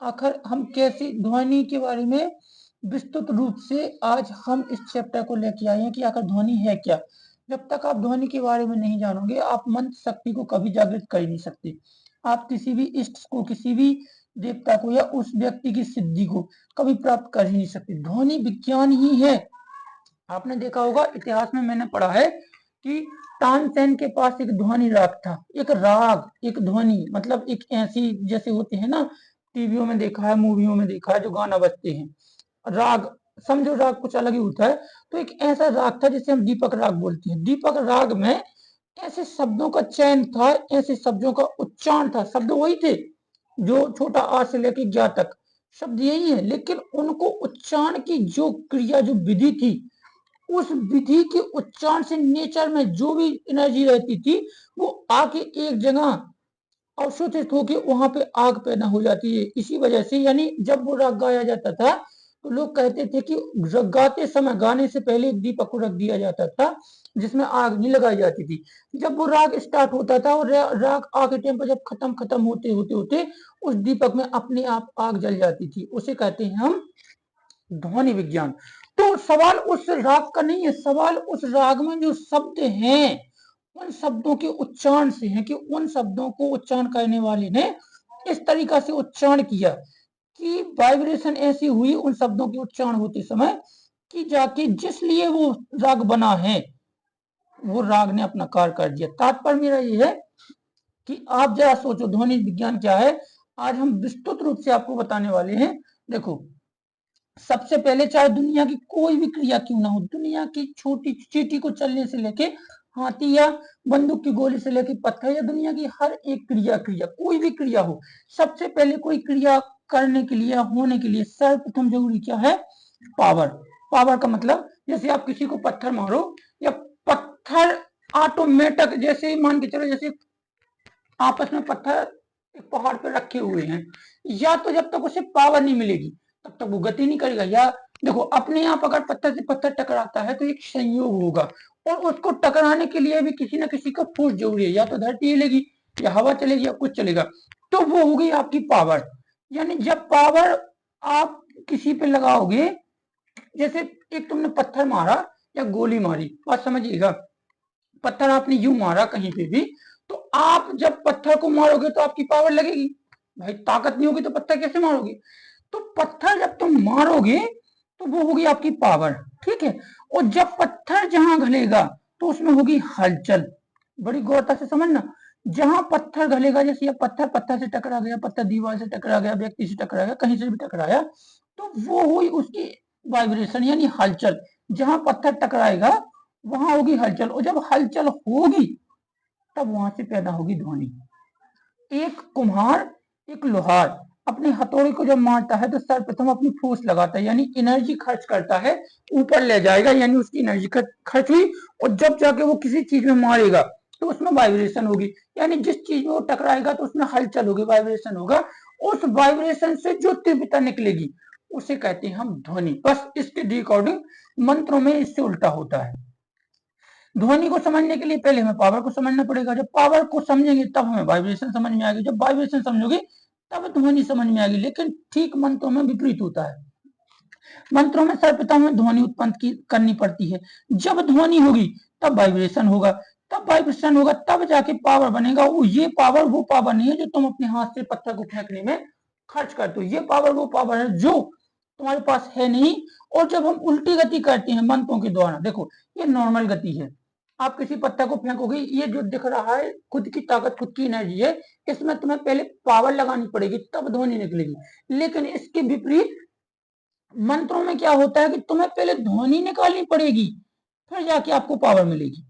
आखिर हम कैसे ध्वनि के बारे में विस्तृत रूप से आज हम इस चैप्टर को लेके आए हैं कि आखिर ध्वनि है क्या। जब तक आप ध्वनि के बारे में नहीं जानोगे आप मंत्र शक्ति को कभी जागृत कर ही नहीं सकते। आप किसी भी इष्ट को, किसी भी देवता को या उस व्यक्ति की सिद्धि को कभी प्राप्त कर ही नहीं सकते। ध्वनि विज्ञान ही है। आपने देखा होगा इतिहास में मैंने पढ़ा है कि तानसेन के पास एक ध्वनि राग था। एक राग, एक ध्वनि, मतलब एक ऐसी जैसे होते हैं ना, टीवियों में देखा है, मूवियों में देखा है, जो गाना बजते हैं राग, समझो राग कुछ अलग ही होता है। तो एक ऐसा राग था जिसे हम दीपक राग बोलते हैं। दीपक राग में ऐसे शब्दों का चयन था, ऐसे शब्दों का उच्चारण था। शब्द वही थे जो छोटा आ से लेकर ज्ञा तक शब्द यही है, लेकिन उनको उच्चारण की जो क्रिया, जो विधि थी, उस विधि के उच्चारण से नेचर में जो भी एनर्जी रहती थी वो आके एक जगह अवशोषित होकर वहां पे आग पैदा हो जाती है। इसी वजह से यानी जब वो राग गाया जाता था तो लोग कहते थे कि गाते समय, गाने से पहले एक दीपक को रख दिया जाता था जिसमें आग नहीं लगाई जाती थी। जब वो राग स्टार्ट होता था और राग आग के टाइम पर जब खत्म होते होते होते उस दीपक में अपने आप आग जल जाती थी। उसे कहते हैं हम ध्वनि विज्ञान। तो सवाल उस राग का नहीं है, सवाल उस राग में जो शब्द हैं उन शब्दों के उच्चारण से है कि उन शब्दों को उच्चारण करने वाले ने इस तरीका से उच्चारण किया कि वाइब्रेशन ऐसी हुई उन शब्दों के उच्चारण होते समय कि जाके जिस लिए वो राग बना है वो राग ने अपना कार्य कर दिया। तात्पर्य मेरा ये है कि आप जरा सोचो ध्वनि विज्ञान क्या है। आज हम विस्तृत रूप से आपको बताने वाले हैं। देखो, सबसे पहले चाहे दुनिया की कोई भी क्रिया क्यों ना हो, दुनिया की छोटी चींटी को चलने से लेके हाथी या बंदूक की गोली से लेके पत्थर, या दुनिया की हर एक क्रिया कोई भी क्रिया हो, सबसे पहले कोई क्रिया करने के लिए, होने के लिए सर्वप्रथम जरूरी क्या है? पावर। पावर का मतलब जैसे आप किसी को पत्थर मारो या पत्थर ऑटोमेटिक, जैसे मान के चलो जैसे आपस में पत्थर एक पहाड़ पर रखे हुए हैं, या तो जब तक उसे पावर नहीं मिलेगी तब तक वो गति नहीं करेगा। या देखो, अपने आप अगर पत्थर से पत्थर टकराता है तो एक संयोग होगा, और उसको टकराने के लिए भी किसी ना किसी का फोर्स जरूरी है। या तो धरती हिलेगी या हवा चलेगी या कुछ चलेगा, तो वो होगी आपकी पावर। यानी जब पावर आप किसी पे लगाओगे, जैसे एक तुमने पत्थर मारा या गोली मारी, बात समझिएगा, पत्थर आपने यूं मारा कहीं पे भी, तो आप जब पत्थर को मारोगे तो आपकी पावर लगेगी। भाई ताकत नहीं होगी तो पत्थर कैसे मारोगे? तो पत्थर जब तुम मारोगे तो वो होगी आपकी पावर, ठीक है। और जब पत्थर जहां घलेगा तो उसमें होगी हलचल। बड़ी गौरता से समझना, जहां पत्थर घलेगा, जैसे पत्थर पत्थर से टकरा गया, पत्थर दीवार से टकरा गया, व्यक्ति से टकरा गया, कहीं से भी टकराया, तो वो हुई उसकी वाइब्रेशन यानी हलचल। जहां पत्थर टकराएगा वहां होगी हलचल, और जब हलचल होगी तब वहां से पैदा होगी ध्वनि। एक कुम्हार, एक लोहार अपने हथौड़े को जब मारता है तो सर्वप्रथम अपनी फोर्स लगाता है, यानी एनर्जी खर्च करता है, ऊपर ले जाएगा, यानी उसकी एनर्जी खर्च हुई, और जब जाके वो किसी चीज में मारेगा तो उसमें वाइब्रेशन होगी, यानी जिस चीज में वो टकराएगा तो उसमें हलचल होगी, वाइब्रेशन होगा। उस वाइब्रेशन से जो तीव्रता निकलेगी उसे कहते हैं हम ध्वनि। बस इसके अकॉर्डिंग मंत्रों में इससे उल्टा होता है। ध्वनि को समझने के लिए पहले हमें पावर को समझना पड़ेगा। जब पावर को समझेंगे तब हमें वाइब्रेशन समझ में आएगी, जब वाइब्रेशन समझोगे तब ध्वनि समझ में आएगी। लेकिन ठीक मंत्रों में विपरीत होता है। मंत्रों में सर्वप्रथम हमें ध्वनि उत्पन्न करनी पड़ती है। जब ध्वनि होगी तब वाइब्रेशन होगा, तब वाइब्रेशन होगा, तब जाके पावर बनेगा। ये पावर वो पावर नहीं है जो तुम अपने हाथ से पत्थर को फेंकने में खर्च करते हो। ये पावर वो पावर है जो तुम्हारे पास है नहीं। और जब हम उल्टी गति करते हैं मंत्रों के द्वारा, देखो ये नॉर्मल गति है, आप किसी पत्थर को फेंकोगे, ये जो दिख रहा है खुद की ताकत, खुद की एनर्जी है, इसमें तुम्हें पहले पावर लगानी पड़ेगी तब ध्वनि निकलेगी। लेकिन इसके विपरीत मंत्रों में क्या होता है कि तुम्हें पहले ध्वनि निकालनी पड़ेगी फिर जाके आपको पावर मिलेगी।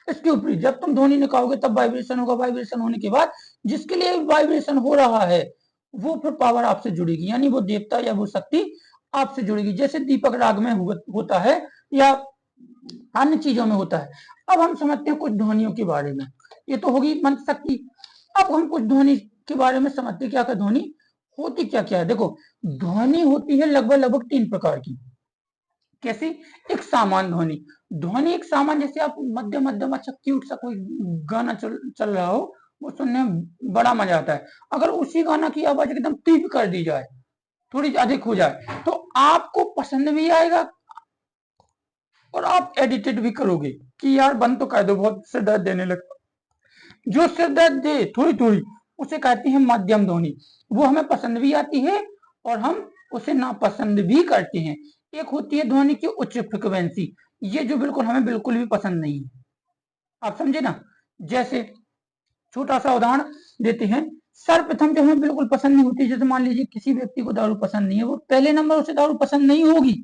इसके ऊपर जब तुम ध्वनि निकालोगे तब वाइब्रेशन होगा, वाइब्रेशन होने के बाद जिसके लिए वाइब्रेशन हो रहा है वो फिर पावर आपसे जुड़ेगी, यानी वो देवता या वो शक्ति आपसे जुड़ेगी। जैसे दीपक राग में होता है या अन्य चीजों में होता है। अब हम समझते हैं कुछ ध्वनियों के बारे में। ये तो होगी मंत्र शक्ति। अब हम कुछ ध्वनि के बारे में समझते हैं क्या क्या ध्वनि होती क्या क्या है। देखो, ध्वनि होती है लगभग 3 प्रकार की। कैसी? एक सामान्य ध्वनि। ध्वनि एक सामान्य, जैसे आप मध्यम मध्यम अच्छा क्यूट सा कोई गाना चल रहा हो, वो सुनने में बड़ा मजा आता है। अगर उसी गाना की आवाज एकदम तीव्र कर दी जाए थोड़ी अधिक हो जाए तो आपको पसंद भी आएगा और आप एडिटेड भी करोगे कि यार बंद तो कर दो, बहुत सिर दर्द देने लगता। जो सिर दर्द दे थोड़ी थोड़ी उसे कहते हैं मध्यम ध्वनि, वो हमें पसंद भी आती है और हम उसे नापसंद भी करते हैं। एक होती है ध्वनि की उच्च फ्रिक्वेंसी, ये जो बिल्कुल हमें बिल्कुल भी पसंद नहीं है, आप समझे ना। जैसे छोटा सा उदाहरण देते हैं, सर्वप्रथम जो हमें बिल्कुल पसंद नहीं होती, जैसे मान लीजिए किसी व्यक्ति को दारू पसंद नहीं है, वो पहले नंबर उसे दारू पसंद नहीं होगी,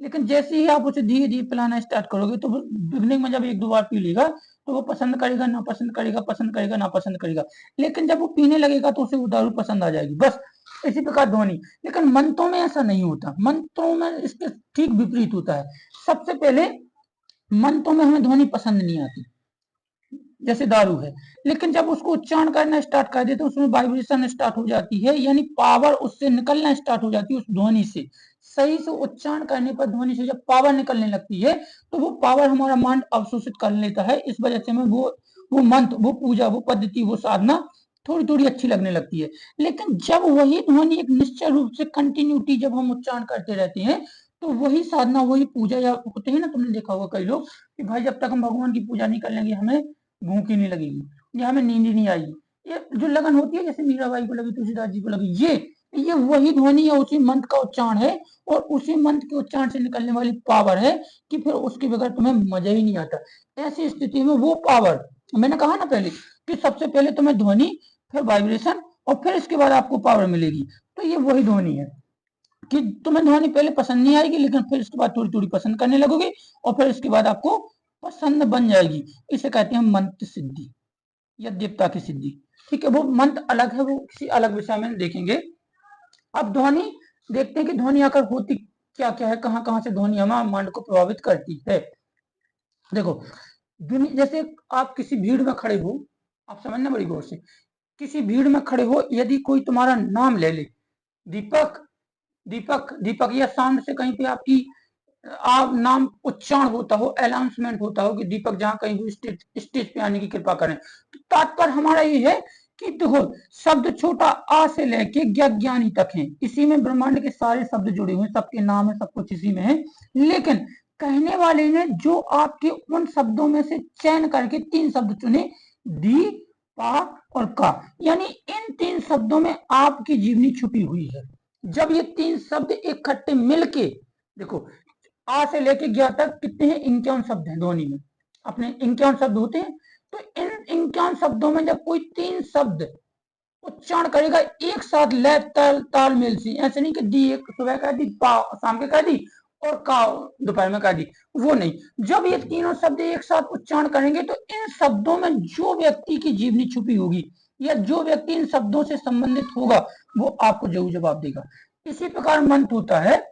लेकिन जैसे ही आप उसे धीरे धीरे पिलाना स्टार्ट करोगे तो बिगनिंग में जब एक दो बार पी लेगा तो वो पसंद करेगा, ना पसंद करेगा, पसंद करेगा, ना पसंद करेगा, लेकिन जब वो पीने लगेगा तो उसे वो दारू पसंद आ जाएगी। बस इसी प्रकार ध्वनि। लेकिन मंत्रों में ऐसा नहीं होता, मंत्रों में इसके ठीक विपरीत होता है। सबसे पहले मंत्रों में हमें ध्वनि पसंद नहीं आती, जैसे दारू है, लेकिन जब उसको उच्चारण करना स्टार्ट कर देते तो उसमें वाइब्रेशन स्टार्ट हो जाती है, यानी पावर उससे निकलना स्टार्ट हो जाती है उस ध्वनि से। सही से उच्चारण करने पर ध्वनि से जब पावर निकलने लगती है तो वो पावर हमारा माइंड अवशोषित कर लेता है। इस वजह से हमें वो मंत्र, वो पूजा, वो पद्धति, वो साधना थोड़ी थोड़ी अच्छी लगने लगती है। लेकिन जब वही ध्वनि एक निश्चय रूप से कंटिन्यूटी जब हम उच्चारण करते रहते हैं तो वही साधना, वही पूजा, या होते हैं ना, तुमने देखा होगा कई लोग कि भाई जब तक हम भगवान की पूजा नहीं कर लेंगे हमें भूख ही नहीं लगेगी या हमें नींद ही नहीं आएगी। ये जो लगन होती है, जैसे मीराबाई को लगी, तुलसीदास जी को लगी, ये वही ध्वनि या उसी मंत्र का उच्चारण है और उसी मंत्र के उच्चारण से निकलने वाली पावर है कि फिर उसके बगैर तुम्हें मजा ही नहीं आता। ऐसी स्थिति में वो पावर, मैंने कहा ना पहले कि सबसे पहले तुम्हें ध्वनि, फिर वाइब्रेशन और फिर इसके बाद आपको पावर मिलेगी। तो ये वही ध्वनि है कि तुम्हें ध्वनि पहले पसंद नहीं आएगी, लेकिन फिर इसके बाद थोड़ी थोड़ी पसंद करने लगोगे और फिर इसके बाद आपको पसंद बन जाएगी। इसे कहते हैं मंत्र सिद्धि या देवता की सिद्धि। ठीक है, वो मंत्र अलग है, वो किसी अलग विषय में देखेंगे। अब ध्वनि देखते हैं कि ध्वनि आकर होती क्या क्या है, कहां कहां से ध्वनि हमारे माइंड को प्रभावित करती है। देखो, जैसे आप किसी भीड़ में खड़े हो, आप समझना बड़ी गौर से, किसी भीड़ में खड़े हो, यदि कोई तुम्हारा नाम ले ले, दीपक दीपक दीपक, या सामने से कहीं पे आपकी आप नाम उच्चारण होता हो, अनाउंसमेंट होता हो कि दीपक जहां कहीं भी स्टेज पे आने की कृपा करें, तो तात्पर्य हमारा ये है कि देखो, शब्द छोटा आ से लेके ज्ञानी तक है, इसी में ब्रह्मांड के सारे शब्द जुड़े हुए, सबके नाम है, सब कुछ इसी में है। लेकिन कहने वाले ने जो आपके उन शब्दों में से चयन करके 3 शब्द चुने, दी, पा और का, यानी इन 3 शब्दों में आपकी जीवनी छुपी हुई है। जब ये 3 शब्द इकट्ठे मिलके, देखो आ से लेके ज्ञा तक कितने हैं, 51 शब्द हैं ध्वनि में, अपने 51 शब्द होते हैं। तो इन 51 शब्दों में जब कोई 3 शब्द उच्चारण करेगा एक साथ लय तालमेल से, ऐसे नहीं कि दी एक सुबह कह दी, पा शाम के कह दी और का दोपहर में कह दी, वो नहीं। जब ये तीनों शब्द एक साथ उच्चारण करेंगे तो इन शब्दों में जो व्यक्ति की जीवनी छुपी होगी या जो व्यक्ति इन शब्दों से संबंधित होगा वो आपको जरूर जवाब देगा। इसी प्रकार मंत्र होता है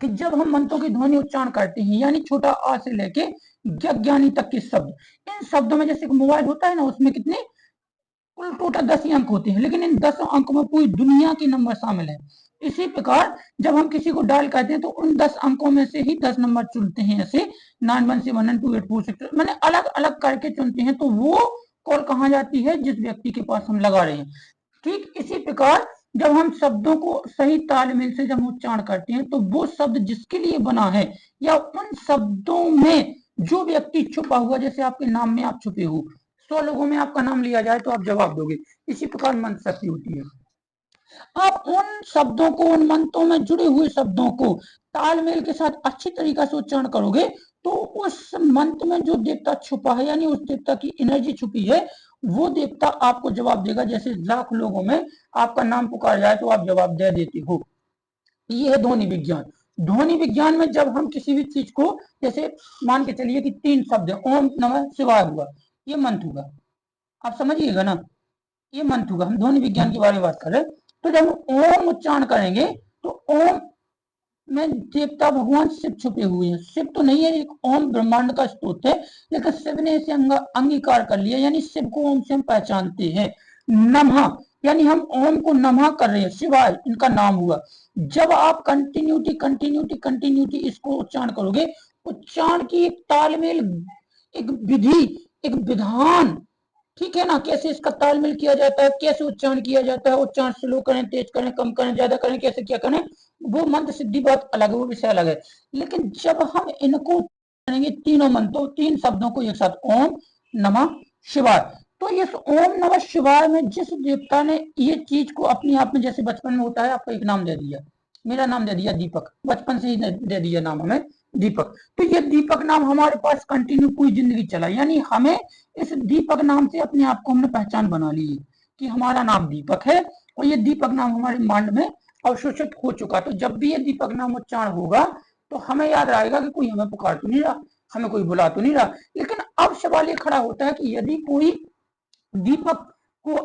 कि जब हम मंत्रों की ध्वनि उच्चारण करते हैं, यानी छोटा आ से लेके ज्ञानी तक के शब्द, इन शब्दों में जैसे मोबाइल होता है ना, उसमें कितने कुल टोटल 10 ही अंक होते हैं, लेकिन इन 10 अंकों में पूरी दुनिया के नंबर शामिल है। इसी प्रकार जब हम किसी को डायल करते हैं तो उन 10 अंकों में से ही 10 नंबर चुनते हैं, ऐसे 91712846, मैंने अलग अलग करके चुनते हैं, तो वो कॉल कहाँ जाती है, जिस व्यक्ति के पास हम लगा रहे हैं। ठीक इसी प्रकार जब हम शब्दों को सही तालमेल से जब उच्चारण करते हैं तो वो शब्द जिसके लिए बना है या उन शब्दों में जो व्यक्ति छुपा हुआ, जैसे आपके नाम में आप छुपे हो, 100 लोगों में आपका नाम लिया जाए तो आप जवाब दोगे। इसी प्रकार मंत्र शक्ति होती है। आप उन शब्दों को, उन मंत्रों में जुड़े हुए शब्दों को तालमेल के साथ अच्छी तरीका से उच्चारण करोगे तो उस मंत्र में जो देवता छुपा है, यानी उस देवता की एनर्जी छुपी है, वो देवता आपको जवाब देगा। जैसे लाख लोगों में आपका नाम पुकार जाए तो आप जवाब दे देते हो। ये है ध्वनि विज्ञान। ध्वनि विज्ञान में जब हम किसी भी चीज को, जैसे मान के चलिए कि 3 शब्द है, ओम नमः शिवाय हुआ, ये मंत्र होगा, आप समझिएगा ना, ये मंत्र होगा। हम ध्वनि विज्ञान के बारे में बात कर रहे हैं। तो जब हम ओम उच्चारण करेंगे तो ओम में देवता भगवान शिव छुपे हुए हैं। शिव तो नहीं है, एक ओम ब्रह्मांड का स्रोत है, लेकिन शिव ने इसे अंगीकार कर लिया, यानी शिव को ओम से हम पहचानते हैं। नमः यानी हम ओम को नमः कर रहे हैं, शिवाय इनका नाम हुआ। जब आप कंटिन्यूटी कंटिन्यूटी कंटिन्यूटी इसको उच्चारण करोगे, उच्चारण की एक तालमेल, एक विधि, एक विधान, ठीक है ना, कैसे इसका तालमेल किया जाता है, कैसे उच्चारण किया जाता है, उच्चारण स्लो करें, तेज करें, कम करें, ज्यादा करें, कैसे क्या करें, वो मंत्र सिद्धि बात अलग है, वो विषय अलग है। लेकिन जब हम इनको करेंगे तीनों मंत्रों, तीन शब्दों को एक साथ, ओम नमः शिवाय, तो इस ओम नमः शिवाय में जिस देवता ने ये चीज को अपने आप में, जैसे बचपन में होता है आपको एक नाम दे दिया, मेरा नाम दे दिया दीपक, बचपन से ही दे दिया नाम हमें दीपक, तो ये दीपक नाम हमारे पास कंटिन्यू पूरी जिंदगी चला, यानी हमें इस दीपक नाम से अपने आप को हमने पहचान बना ली है कि हमारा नाम दीपक है, और ये दीपक नाम हमारे माइंड में अवशोषित हो चुका। तो जब भी ये दीपक नाम उच्चारण होगा तो हमें याद रहेगा कि कोई हमें पुकार तो नहीं रहा, हमें कोई बुला तो नहीं रहा। लेकिन अब सवाल ये खड़ा होता है कि यदि कोई दीपक को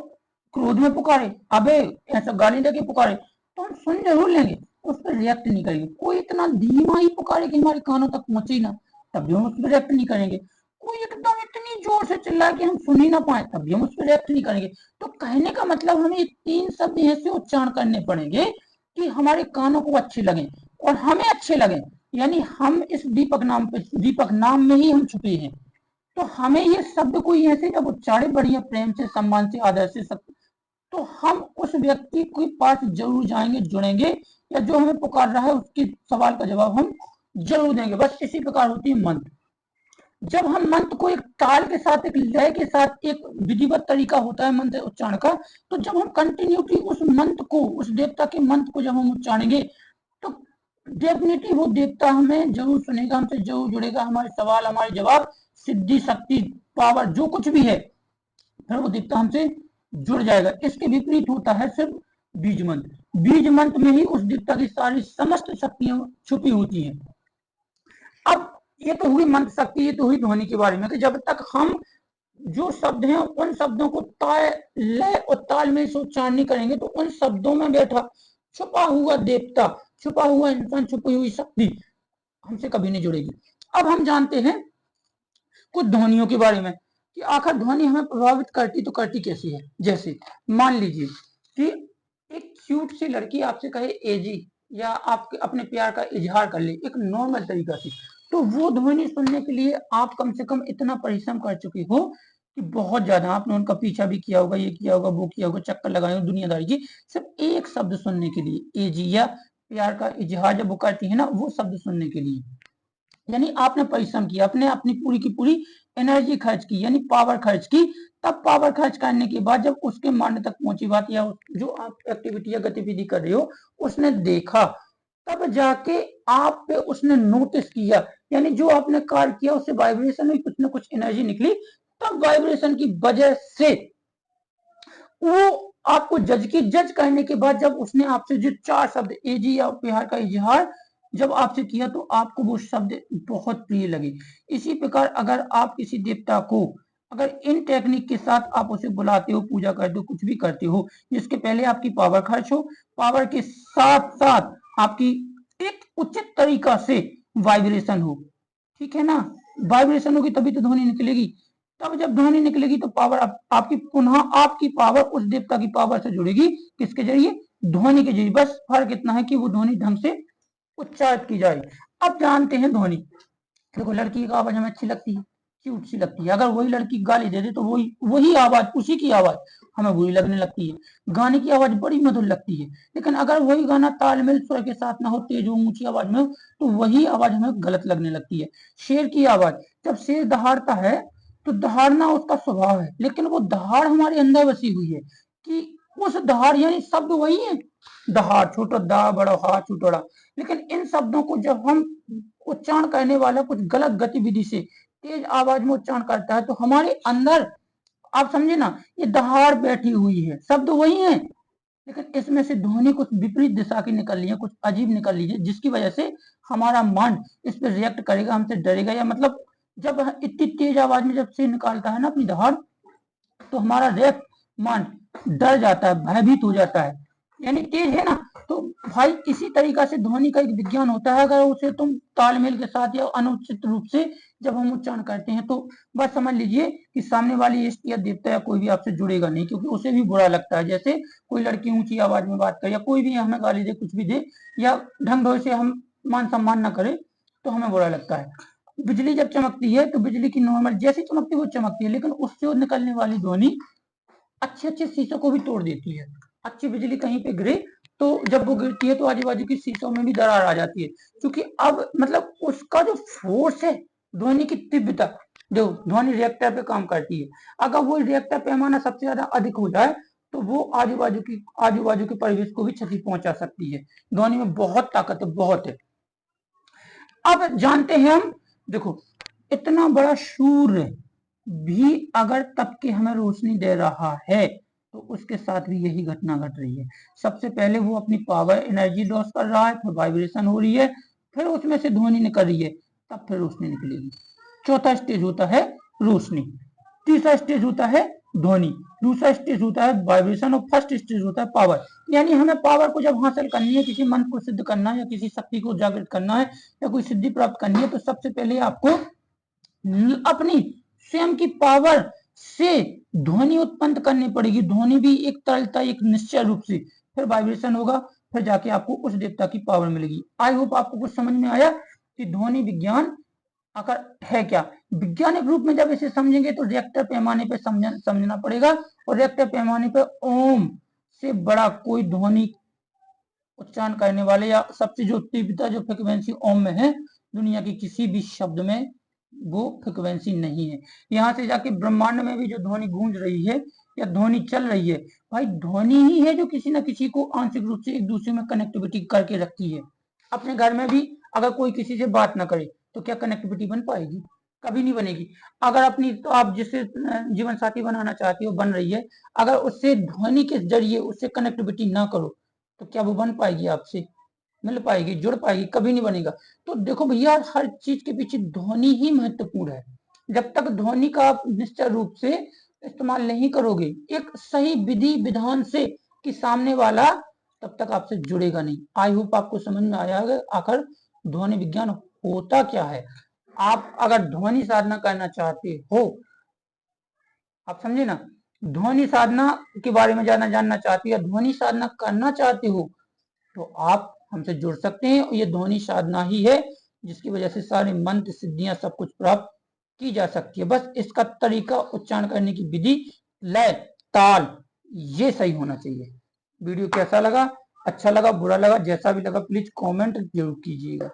क्रोध में पुकारे, अबे ऐसा गाली देके पुकारे, तो हम सुन जरूर लेंगे, उस पर रिएक्ट नहीं करेंगे। कोई इतना धीमा ही पुकारे कि हमारे कानों तक पहुंचे ही ना, तब भी हम उस पर रिएक्ट नहीं करेंगे। कोई एकदम इतनी जोर से चिल्लाए कि हम सुन ही ना पाए, तब भी हम उस पर रिएक्ट नहीं करेंगे। तो कहने का मतलब हमें ये तीन शब्द ऐसे उच्चारण करने पड़ेंगे कि हमारे कानों को अच्छे लगे और हमें अच्छे लगे, यानी हम इस दीपक नाम में ही हम छुपे हैं। तो हमें ये शब्द कोई ऐसे जब उच्चारे बढ़िया प्रेम से, सम्मान से, आदर से सब, तो हम उस व्यक्ति के पास जरूर जाएंगे, जुड़ेंगे, या जो हमें पुकार रहा है उसके सवाल का जवाब हम जरूर देंगे। बस इसी प्रकार होती है मंत्र। जब हम मंत्र को एक ताल के साथ, एक लय के साथ, एक विधिवत तरीका होता है मंत्र उच्चारण का, तो जब हम कंटिन्यूटी उस मंत्र को, उस देवता के मंत्र को जब हम उच्चारेंगे, तो डेफिनेटली वो देवता हमें जरूर सुनेगा, हमसे जरूर जुड़ेगा, हमारे सवाल, हमारे जवाब, सिद्धि, शक्ति, पावर जो कुछ भी है, फिर वो देवता हमसे जुड़ जाएगा। इसके विपरीत होता है सिर्फ बीज मंत्र। बीज मंत्र में ही उस देवता की सारी समस्त शक्तियां छुपी होती हैं। अब ये तो हुई मंत्र शक्ति, ये तो हुई ध्वनि के बारे में कि जब तक हम जो शब्द हैं उन शब्दों को ताल, लय और तालमेल से उच्चारण नहीं करेंगे, तो उन शब्दों में बैठा छुपा हुआ देवता, छुपा हुआ इंसान, छुपी हुई शक्ति हमसे कभी नहीं जुड़ेगी। अब हम जानते हैं कुछ ध्वनियों के बारे में कि आखिर ध्वनि हमें प्रभावित करती तो करती कैसी है। जैसे मान लीजिए कि एक क्यूट सी लड़की आपसे कहे एजी, या आप अपने प्यार का इजहार कर ले एक नॉर्मल तरीका से, तो वो ध्वनि सुनने के लिए आप कम से कम इतना परिश्रम कर चुके हो कि बहुत ज्यादा आपने उनका पीछा भी किया होगा, ये किया होगा, वो किया होगा, चक्कर लगाए हो दुनियादारी की, सिर्फ एक शब्द सुनने के लिए, एजी या प्यार का इजहार जब वो करती है ना, वो शब्द सुनने के लिए। यानी आपने परिश्रम किया, अपने अपनी पूरी की पूरी एनर्जी खर्च की, यानी पावर खर्च की। तब पावर खर्च करने के बाद जब उसके मानने तक पहुंची बात, या जो आप एक्टिविटी या गतिविधि कर रहे हो उसने देखा, तब जाके आप पे उसने नोटिस किया, यानी जो आपने कार्य किया उससे वाइब्रेशन में कुछ ना कुछ एनर्जी निकली, तब वाइब्रेशन की वजह से वो आपको जज करने के बाद जब उसने आपसे जो चार शब्द एजी या प्यार का इजहार जब आपसे किया, तो आपको वो शब्द बहुत प्रिय लगे। इसी प्रकार अगर आप किसी देवता को, अगर इन टेक्निक के साथ आप उसे बुलाते हो, पूजा करते हो, कुछ भी करते हो, जिसके पहले आपकी पावर खर्च हो, पावर के साथ साथ आपकी एक उचित तरीका से वाइब्रेशन हो, ठीक है ना, वाइब्रेशन होगी तभी तो ध्वनि निकलेगी। तब जब ध्वनि निकलेगी तो पावर आपकी पुनः आपकी पावर उस देवता की पावर से जुड़ेगी, किसके जरिए, ध्वनि के जरिए। बस फर्क इतना है कि वो ध्वनि ढंग से उच्चारित की जाए। अब जानते हैं ध्वनि, देखो लड़की की आवाज हमें अच्छी लगती है, क्यूट सी लगती है, अगर वही लड़की गाली दे दे तो वही वही आवाज, उसी की आवाज हमें बुरी लगने लगती है। गाने की आवाज बड़ी मधुर लगती है, लेकिन अगर वही गाना तालमेल स्वर के साथ ना हो, तेज हो, ऊंची आवाज में हो, तो वही आवाज हमें गलत लगने लगती है। शेर की आवाज, जब शेर दहाड़ता है तो दहाड़ना उसका स्वभाव है, लेकिन वो दहाड़ हमारे अंदर बसी हुई है कि उस दहाड़, यानी शब्द वही है, दहाड़, छोटा दा, बड़ा हा, छोटा, लेकिन इन शब्दों को जब हम उच्चारण करने वाला कुछ गलत गतिविधि से तेज आवाज में उच्चारण करता है, तो हमारे अंदर, आप समझे ना, ये दहाड़ बैठी हुई है, शब्द वही है, लेकिन इसमें से ध्वनि कुछ विपरीत दिशा की निकल रही है, कुछ अजीब निकल रही है, जिसकी वजह से हमारा मन इस पर रिएक्ट करेगा, हमसे डरेगा, या मतलब जब इतनी तेज आवाज में जब से निकालता है ना अपनी दहाड़, तो हमारा रिएक्ट मन डर जाता है, भयभीत हो जाता है, यानी तेज है ना। तो भाई इसी तरीका से ध्वनि का एक विज्ञान होता है, अगर उसे तुम तालमेल के साथ या अनुचित रूप से जब हम उच्चारण करते हैं, तो बस समझ लीजिए कि सामने वाली इष्ट या देवता या कोई भी आपसे जुड़ेगा नहीं, क्योंकि उसे भी बुरा लगता है। जैसे कोई लड़की ऊंची आवाज में बात करे, या कोई भी हमें गाली दे, कुछ भी दे, या ढंग ढंग से हम मान सम्मान ना करे, तो हमें बुरा लगता है। बिजली जब चमकती है तो बिजली की नॉर्मल जैसी चमकती है वो चमकती है, लेकिन उससे निकलने वाली ध्वनि अच्छे अच्छे शीशों को भी तोड़ देती है। अच्छी बिजली कहीं पे गिरे तो जब वो गिरती है तो आजू बाजू की शीशों में भी दरार आ जाती है, क्योंकि अब मतलब उसका जो फोर्स है, ध्वनि की तीव्रता, जो ध्वनि रिएक्टर पे काम करती है, अगर वो रिएक्टर पैमाना सबसे ज्यादा अधिक हो जाए तो वो आजू बाजू के परिवेश को भी क्षति पहुंचा सकती है। ध्वनि में बहुत ताकत है, बहुत है। अब जानते हैं हम, देखो इतना बड़ा सूर्य भी अगर तप के हमें रोशनी दे रहा है तो उसके साथ भी यही घटना घट रही है। सबसे पहले वो अपनी पावर एनर्जी लॉस कर रहा है, फिर वाइब्रेशन हो रही है, फिर उसमें से ध्वनि निकल रही है, तब फिर रोशनी निकलेगी। चौथा स्टेज होता है रोशनी, तीसरा स्टेज होता है ध्वनि, दूसरा स्टेज होता है वाइब्रेशन और फर्स्ट स्टेज होता है पावर। यानी हमें पावर को जब हासिल करनी है, किसी मंत्र को सिद्ध करना है या किसी शक्ति को जागृत करना है या कोई सिद्धि प्राप्त करनी है, तो सबसे पहले आपको अपनी स्वयं की पावर से ध्वनि उत्पन्न करनी पड़ेगी। ध्वनि भी एक तरलता, एक निश्चय रूप से, फिर वाइब्रेशन होगा, फिर जाके आपको उस देवता की पावर मिलेगी। आई होप आपको कुछ समझ में आया कि ध्वनि विज्ञान आकर है क्या। वैज्ञानिक रूप में जब इसे समझेंगे तो रिएक्टर पैमाने पे समझना पड़ेगा, और रिएक्टर पैमाने पे ओम से बड़ा कोई ध्वनि उच्चारण करने वाले या सबसे जो तीव्रता जो फ्रिक्वेंसी ओम में है, दुनिया की किसी भी शब्द में वो फ्रिक्वेंसी नहीं है। यहाँ से जाके ब्रह्मांड में भी जो ध्वनि गूंज रही है या ध्वनि चल रही है, भाई ध्वनि ही है जो किसी ना किसी को आंशिक रूप से एक दूसरे में कनेक्टिविटी करके रखती है। अपने घर में भी अगर कोई किसी से बात ना करे तो क्या कनेक्टिविटी बन पाएगी? कभी नहीं बनेगी। अगर अपनी तो आप जिससे जीवन साथी बनाना चाहती हो बन रही है, अगर उससे ध्वनि के जरिए उससे कनेक्टिविटी ना करो तो क्या वो बन पाएगी आपसे? मिल पाएगी, जुड़ पाएगी? कभी नहीं बनेगा। तो देखो भैया, हर चीज के पीछे ध्वनि ही महत्वपूर्ण है। जब तक ध्वनि का आप निश्चित रूप से इस्तेमाल नहीं करोगे एक सही विधि विधान से कि सामने वाला, तब तक आपसे जुड़ेगा नहीं। आई होप आपको समझ में आया है आखिर ध्वनि विज्ञान होता क्या है। आप अगर ध्वनि साधना करना चाहते हो, आप समझे ना, ध्वनि साधना के बारे में जानना चाहते हो या ध्वनि साधना करना चाहते हो, तो आप हमसे जुड़ सकते हैं। ये ध्वनि साधना ही है जिसकी वजह से सारे मंत्र सिद्धियां सब कुछ प्राप्त की जा सकती है। बस इसका तरीका, उच्चारण करने की विधि, लय, ताल, ये सही होना चाहिए। वीडियो कैसा लगा? अच्छा लगा, बुरा लगा, जैसा भी लगा प्लीज कमेंट जरूर कीजिएगा।